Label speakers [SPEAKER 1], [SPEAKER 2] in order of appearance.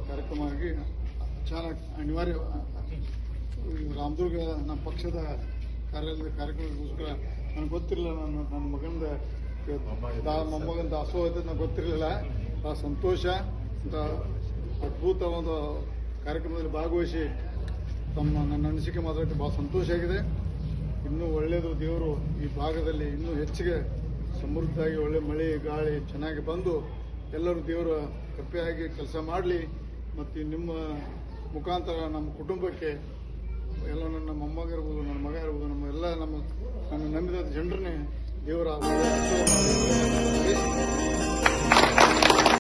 [SPEAKER 1] ಕಾರ್ಯಕ್ರಮ ಆಗಿ ಅಚಾನಕ್ ಅನಿವಾರ್ಯ ರಾಮದುರ್ಗ ನಮ್ಮ ಪಕ್ಷದ ಕಾರ್ಯಕ್ರಮಕ್ಕೋಸ್ಕರ ನನಗೆ ಗೊತ್ತಿರಲಿಲ್ಲ. ನನ್ನ ಮಗನ ಮೊಮ್ಮಗನ ದಾಸೋಹ ಐತೆ ನನಗೆ ಗೊತ್ತಿರಲಿಲ್ಲ. ಭಾಳ ಸಂತೋಷ. ಅಂತ ಅದ್ಭುತ ಒಂದು ಕಾರ್ಯಕ್ರಮದಲ್ಲಿ ಭಾಗವಹಿಸಿ ನನ್ನ ಅನಿಸಿಕೆ ಮಾತಾಡೋಕ್ಕೆ ಭಾಳ ಸಂತೋಷ ಆಗಿದೆ. ಇನ್ನೂ ಒಳ್ಳೆಯದು, ದೇವರು ಈ ಭಾಗದಲ್ಲಿ ಇನ್ನೂ ಹೆಚ್ಚಿಗೆ ಸಮೃದ್ಧಿಯಾಗಿ ಒಳ್ಳೆ ಮಳೆ ಗಾಳಿ ಚೆನ್ನಾಗಿ ಬಂದು ಎಲ್ಲರೂ ದೇವರ ಕೃಪೆಯಾಗಿ ಕೆಲಸ ಮಾಡಲಿ. ಮತ್ತು ನಿಮ್ಮ ಮುಖಾಂತರ ನಮ್ಮ ಕುಟುಂಬಕ್ಕೆ ಎಲ್ಲ ನನ್ನ ಮೊಮ್ಮಗ ಇರ್ಬೋದು, ನನ್ನ ಮಗ ಇರ್ಬೋದು, ನನ್ನ ನಂಬಿದ ಜನರನ್ನೇ ದೇವರ